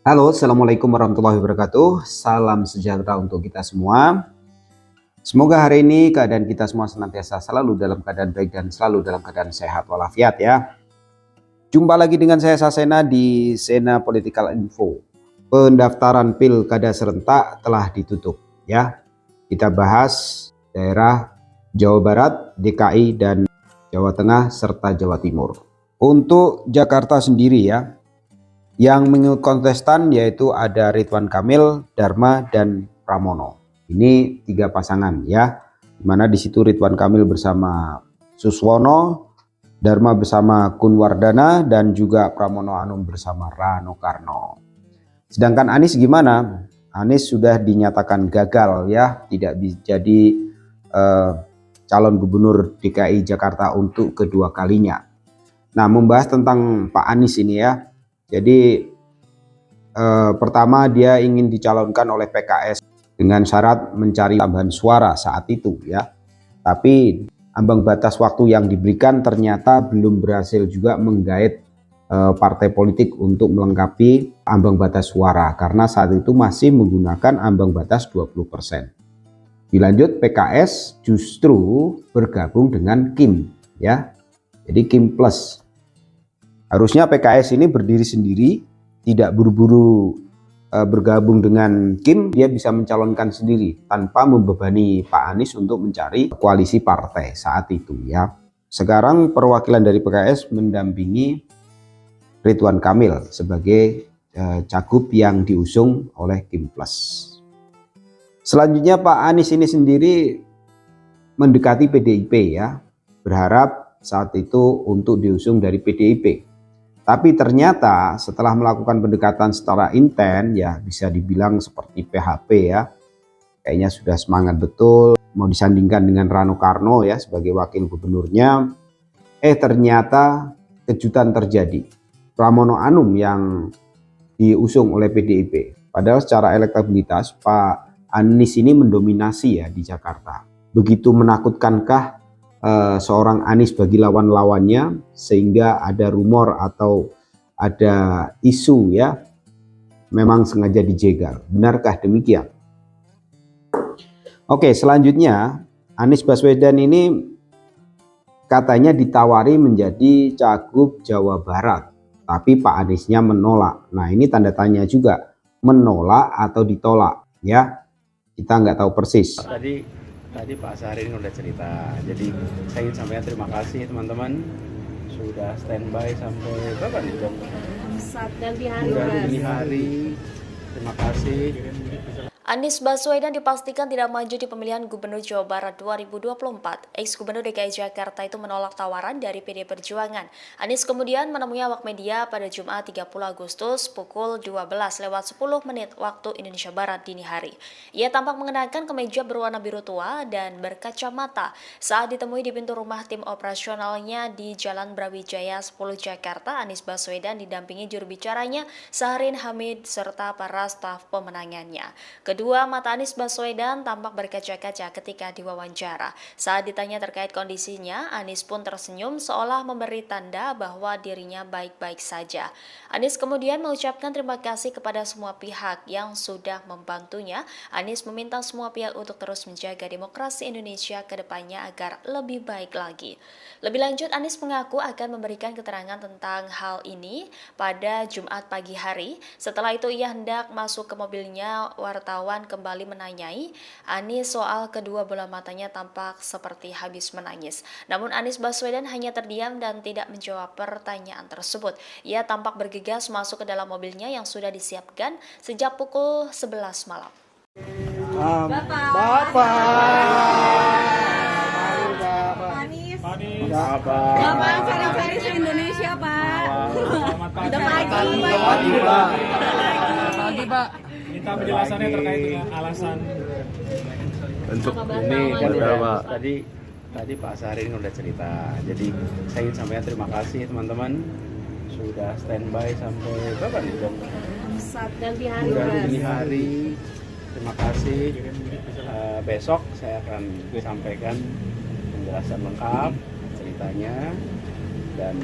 Halo, Assalamualaikum warahmatullahi wabarakatuh. Salam sejahtera untuk kita semua. Semoga hari ini keadaan kita semua senantiasa selalu dalam keadaan baik dan selalu dalam keadaan sehat walafiat ya. Jumpa lagi dengan saya Sasena di Sena Political Info. Pendaftaran pilkada serentak telah ditutup ya. Kita bahas daerah Jawa Barat, DKI dan Jawa Tengah serta Jawa Timur. Untuk Jakarta sendiri ya, yang mengikut kontestan yaitu ada Ridwan Kamil, Dharma, dan Pramono. Ini 3 pasangan ya, dimana di situ Ridwan Kamil bersama Suswono, Dharma bersama Kunwardana, dan juga Pramono Anung bersama Rano Karno. Sedangkan Anies gimana? Anies sudah dinyatakan gagal ya, tidak jadi calon gubernur DKI Jakarta untuk kedua kalinya. Nah, membahas tentang Pak Anies ini ya. Jadi pertama dia ingin dicalonkan oleh PKS dengan syarat mencari tambahan suara saat itu ya. Tapi ambang batas waktu yang diberikan ternyata belum berhasil juga menggait partai politik untuk melengkapi ambang batas suara karena saat itu masih menggunakan ambang batas 20%. Dilanjut PKS justru bergabung dengan Kim ya. Jadi Kim Plus. Harusnya PKS ini berdiri sendiri, tidak buru-buru bergabung dengan Kim, dia bisa mencalonkan sendiri tanpa membebani Pak Anies untuk mencari koalisi partai saat itu ya. Sekarang perwakilan dari PKS mendampingi Ridwan Kamil sebagai cagup yang diusung oleh Kim Plus. Selanjutnya Pak Anies ini sendiri mendekati PDIP ya, berharap saat itu untuk diusung dari PDIP. Tapi ternyata setelah melakukan pendekatan secara intens ya bisa dibilang seperti PHP ya. Kayaknya sudah semangat betul mau disandingkan dengan Rano Karno ya sebagai wakil gubernurnya. Ternyata kejutan terjadi. Pramono Anung yang diusung oleh PDIP. Padahal secara elektabilitas Pak Anies ini mendominasi ya di Jakarta. Begitu menakutkankah seorang Anies bagi lawan-lawannya sehingga ada rumor atau ada isu ya memang sengaja dijegal. Benarkah demikian? Oke, selanjutnya Anies Baswedan ini katanya ditawari menjadi cagup Jawa Barat, tapi Pak Aniesnya menolak. Nah, ini tanda tanya juga, menolak atau ditolak ya. Kita nggak tahu persis. Tadi Pak Syahrini udah cerita, jadi saya ingin sampaikan terima kasih teman-teman sudah standby sampai berapa nih jam? Dini hari. Terima kasih. Anies Baswedan dipastikan tidak maju di pemilihan Gubernur Jawa Barat 2024. Ex-Gubernur DKI Jakarta itu menolak tawaran dari PD Perjuangan. Anies kemudian menemui awak media pada Jumat 30 Agustus pukul 12:10 waktu Indonesia Barat dini hari. Ia tampak mengenakan kemeja berwarna biru tua dan berkacamata saat ditemui di pintu rumah tim operasionalnya di Jalan Brawijaya 10 Jakarta. Anies Baswedan didampingi juru bicaranya Syahrin Hamid serta para staf pemenangannya. Kedua mata Anies Baswedan tampak berkaca-kaca ketika diwawancara. Saat ditanya terkait kondisinya, Anies pun tersenyum seolah memberi tanda bahwa dirinya baik-baik saja. Anies kemudian mengucapkan terima kasih kepada semua pihak yang sudah membantunya. Anies meminta semua pihak untuk terus menjaga demokrasi Indonesia ke depannya agar lebih baik lagi. Lebih lanjut, Anies mengaku akan memberikan keterangan tentang hal ini pada Jumat pagi hari. Setelah itu ia hendak masuk ke mobilnya, wartawan kembali menanyai Anies soal kedua bola matanya tampak seperti habis menangis. Namun Anies Baswedan hanya terdiam dan tidak menjawab pertanyaan tersebut. Ia tampak bergegas masuk ke dalam mobilnya yang sudah disiapkan sejak pukul 11 malam. Bapak. Cari-cari se-Indonesia, Pak. Udah pagi, Pak. Minta penjelasannya terkait dengan alasan Untuk ini Pak. Tadi Pak Syahrini udah cerita. Jadi saya ingin sampaikan terima kasih teman-teman sudah standby sampai berapa nih jam? Dini hari. Terima kasih. Besok saya akan sampaikan penjelasan lengkap ceritanya dan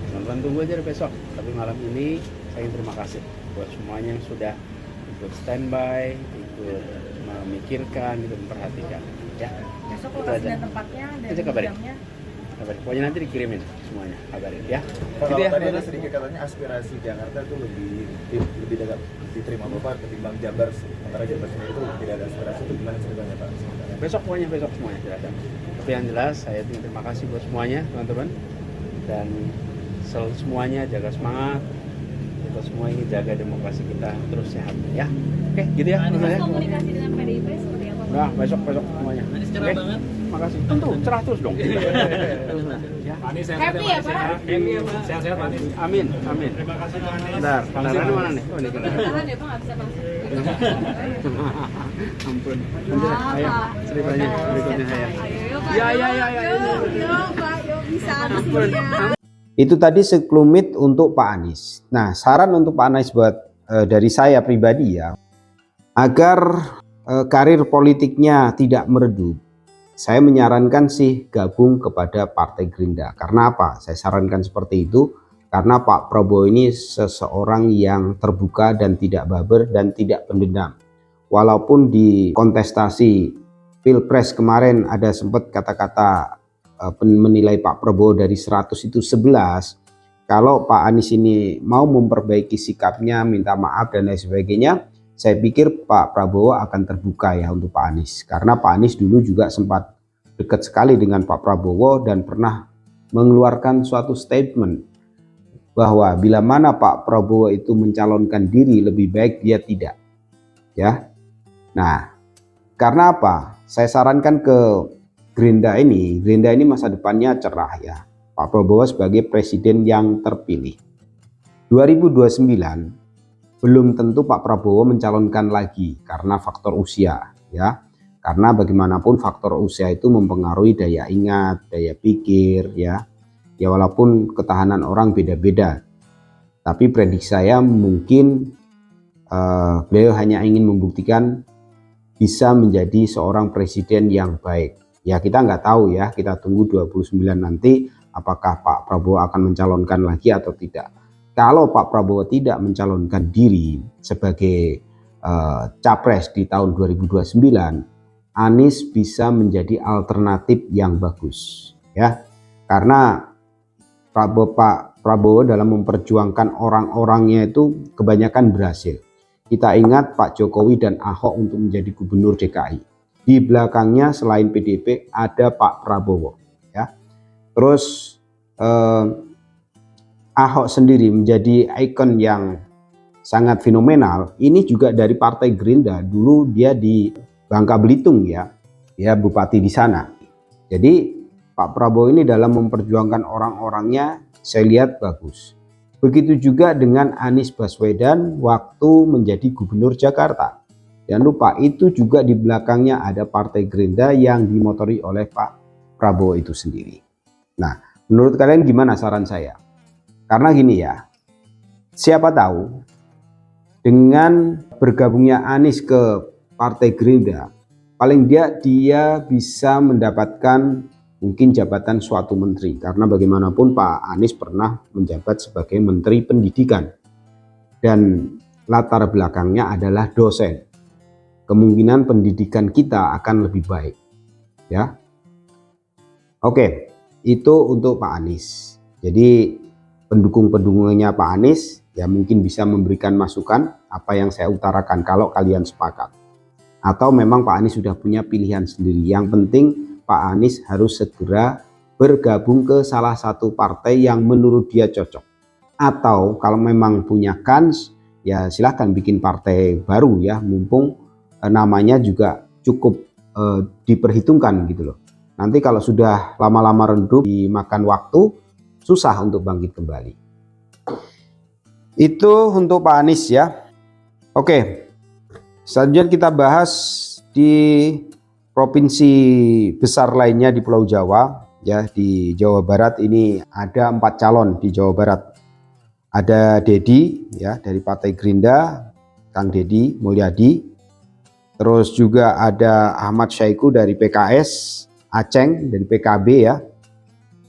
teman-teman tunggu aja besok. Tapi malam ini saya ingin terima kasih buat semuanya yang sudah ikut standby, ikut memikirkan, ikut memperhatikan. Ya. Besok Itu lokasi aja. dan tempatnya dan Nanti kabarin. jamnya. Kabarin. Pokoknya nanti dikirimin semuanya, kabarin ya. Kalau Gitu ya. tadi ada sedikit katanya aspirasi Jakarta itu lebih dekat diterima Bapak ketimbang Jabar. Sementara Jabar sendiri itu tidak ada aspirasi, itu gimana ceritanya Pak? Besok semuanya sudah ada. Tapi yang jelas saya terima kasih buat semuanya teman-teman, dan selalu semuanya jaga semangat. Kita semua ingin jaga demokrasi kita terus sehat ya. Oke, gitu ya. Terus Komunikasi dengan PDIP seperti apa? nah, besok semuanya. Oke. Makasih. Tentu cerah terus dong. Ya. Pak Anies sehat Happy ya, Pak? Happy ya Pak. Sehat-sehat Pak Anies. Amin. Terima kasih Pak Anies. Bentar, kendaraannya mana nih? Oh, ini kendaraan. Tahan ya Pak, nggak bisa masuk. Ampun. Ayo, ceritanya berikutnya saya. Ayo Pak. Ya. Yuk Pak, yuk bisa habis ya. Itu tadi sekelumit untuk Pak Anies. Nah, saran untuk Pak Anies buat dari saya pribadi ya, agar karir politiknya tidak meredup, saya menyarankan sih gabung kepada Partai Gerindra. Karena apa? Saya sarankan seperti itu karena Pak Prabowo ini seseorang yang terbuka dan tidak baper dan tidak pendendam. Walaupun di kontestasi Pilpres kemarin ada sempat kata-kata menilai Pak Prabowo dari 100 itu 11, kalau Pak Anies ini mau memperbaiki sikapnya, minta maaf dan lain sebagainya, saya pikir Pak Prabowo akan terbuka ya untuk Pak Anies. Karena Pak Anies dulu juga sempat dekat sekali dengan Pak Prabowo dan pernah mengeluarkan suatu statement bahwa bila mana Pak Prabowo itu mencalonkan diri, lebih baik dia tidak. Ya. Nah, karena apa? Saya sarankan ke Gerindra ini masa depannya cerah ya. Pak Prabowo sebagai presiden yang terpilih. 2029 belum tentu Pak Prabowo mencalonkan lagi karena faktor usia ya. Karena bagaimanapun faktor usia itu mempengaruhi daya ingat, daya pikir ya. Ya walaupun ketahanan orang beda-beda. Tapi prediksi saya mungkin beliau hanya ingin membuktikan bisa menjadi seorang presiden yang baik. Ya kita nggak tahu ya, kita tunggu 29 nanti apakah Pak Prabowo akan mencalonkan lagi atau tidak. Kalau Pak Prabowo tidak mencalonkan diri sebagai capres di tahun 2029, Anies bisa menjadi alternatif yang bagus ya. Karena Pak Prabowo dalam memperjuangkan orang-orangnya itu kebanyakan berhasil. Kita ingat Pak Jokowi dan Ahok untuk menjadi gubernur DKI. Di belakangnya selain PDIP ada Pak Prabowo ya. Terus Ahok sendiri menjadi ikon yang sangat fenomenal. Ini juga dari Partai Gerindra. Dulu dia di Bangka Belitung ya bupati di sana. Jadi Pak Prabowo ini dalam memperjuangkan orang-orangnya saya lihat bagus. Begitu juga dengan Anies Baswedan waktu menjadi gubernur Jakarta. Jangan lupa itu juga di belakangnya ada Partai Gerindra yang dimotori oleh Pak Prabowo itu sendiri. Nah, menurut kalian gimana saran saya? Karena gini ya, siapa tahu dengan bergabungnya Anies ke Partai Gerindra, paling dia bisa mendapatkan mungkin jabatan suatu menteri. Karena bagaimanapun Pak Anies pernah menjabat sebagai Menteri Pendidikan. Dan latar belakangnya adalah dosen. Kemungkinan pendidikan kita akan lebih baik. Ya. Oke, itu untuk Pak Anies. Jadi pendukung-pendukungnya Pak Anies ya mungkin bisa memberikan masukan apa yang saya utarakan kalau kalian sepakat. Atau memang Pak Anies sudah punya pilihan sendiri. Yang penting Pak Anies harus segera bergabung ke salah satu partai yang menurut dia cocok. Atau kalau memang punya kans, ya silahkan bikin partai baru ya, mumpung namanya juga cukup diperhitungkan gitu loh. Nanti kalau sudah lama-lama redup, dimakan waktu, susah untuk bangkit kembali. Itu untuk Pak Anies ya. Oke, selanjutnya kita bahas di provinsi besar lainnya di Pulau Jawa ya. Di Jawa Barat ini ada 4 calon di Jawa Barat. Ada Dedi ya dari Partai Gerindra, Kang Dedi Mulyadi. Terus juga ada Ahmad Syaiqo dari PKS, Aceng dari PKB ya.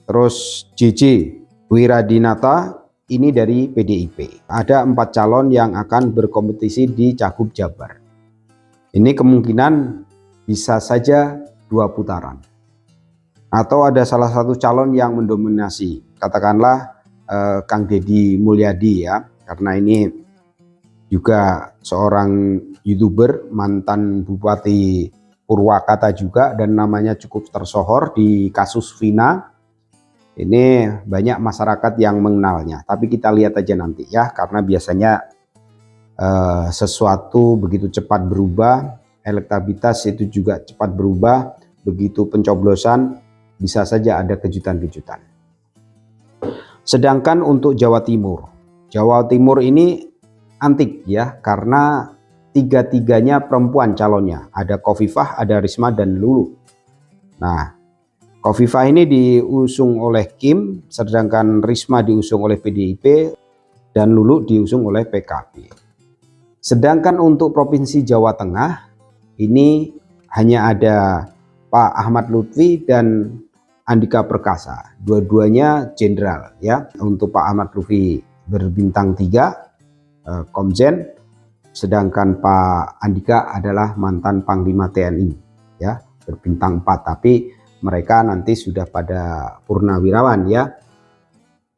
Terus JJ Wiradinata ini dari PDIP. Ada 4 calon yang akan berkompetisi di Cagup Jabar. Ini kemungkinan bisa saja 2 putaran. Atau ada salah satu calon yang mendominasi, katakanlah Kang Deddy Mulyadi ya, karena ini juga seorang YouTuber, mantan Bupati Purwakarta juga, dan namanya cukup tersohor di kasus Vina. Ini banyak masyarakat yang mengenalnya, tapi kita lihat aja nanti ya, karena biasanya sesuatu begitu cepat berubah, elektabilitas itu juga cepat berubah, begitu pencoblosan bisa saja ada kejutan-kejutan. Sedangkan untuk Jawa Timur ini antik ya, karena tiga-tiganya perempuan calonnya, ada Khofifah, ada Risma, dan Lulu. Nah, Khofifah ini diusung oleh Kim, sedangkan Risma diusung oleh PDIP, dan Lulu diusung oleh PKB. Sedangkan untuk Provinsi Jawa Tengah, ini hanya ada Pak Ahmad Lutfi dan Andika Perkasa. Dua-duanya jenderal ya. Untuk Pak Ahmad Lutfi berbintang 3, Komjen, sedangkan Pak Andika adalah mantan Panglima TNI ya, berbintang 4, tapi mereka nanti sudah pada purnawirawan ya.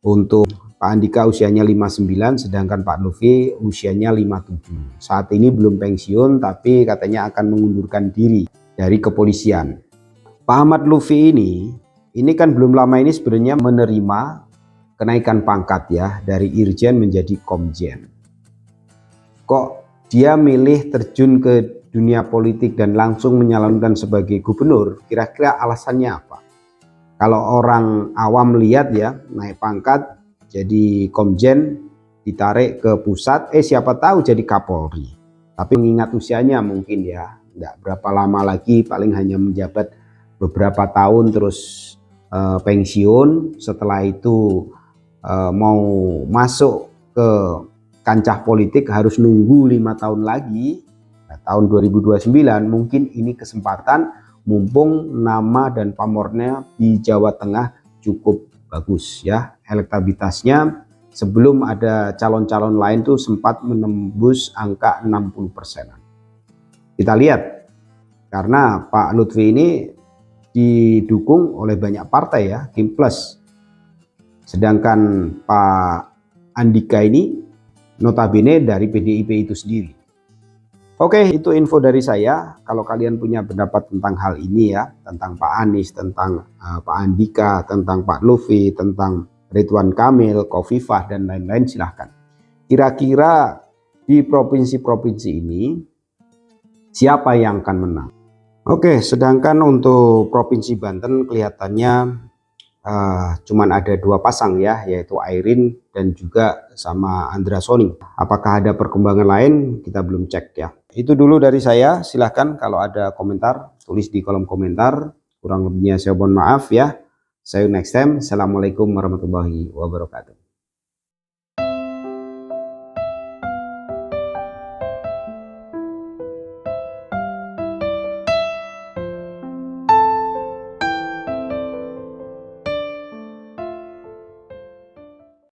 Untuk Pak Andika usianya 59, sedangkan Pak Lutfi usianya 57. Saat ini belum pensiun, tapi katanya akan mengundurkan diri dari kepolisian. Pak Ahmad Lutfi ini kan belum lama ini sebenarnya menerima kenaikan pangkat ya, dari Irjen menjadi Komjen. Kok dia milih terjun ke dunia politik dan langsung menyalonkan sebagai gubernur? Kira-kira alasannya apa? Kalau orang awam lihat ya, naik pangkat jadi Komjen, ditarik ke pusat, siapa tahu jadi Kapolri. Tapi mengingat usianya mungkin ya, nggak berapa lama lagi, paling hanya menjabat beberapa tahun terus pensiun. Setelah itu mau masuk ke kancah politik harus nunggu 5 tahun lagi. Nah, tahun 2029 mungkin ini kesempatan, mumpung nama dan pamornya di Jawa Tengah cukup bagus ya, elektabilitasnya sebelum ada calon-calon lain tuh sempat menembus angka 60%. Kita lihat, karena Pak Lutfi ini didukung oleh banyak partai ya, Kim Plus. Sedangkan Pak Andika ini notabene dari PDIP itu sendiri. Oke, itu info dari saya. Kalau kalian punya pendapat tentang hal ini ya, tentang Pak Anies, tentang Pak Andika, tentang Pak Lutfi, tentang Ridwan Kamil, Khofifah, dan lain-lain, silahkan. Kira-kira di provinsi-provinsi ini siapa yang akan menang? Oke, sedangkan untuk Provinsi Banten kelihatannya cuman ada 2 pasang ya, yaitu Airin dan juga sama Andra Soni. Apakah ada perkembangan lain? Kita belum cek ya. Itu dulu dari saya. Silahkan kalau ada komentar, tulis di kolom komentar. Kurang lebihnya saya mohon maaf ya. See you next time. Assalamualaikum warahmatullahi wabarakatuh.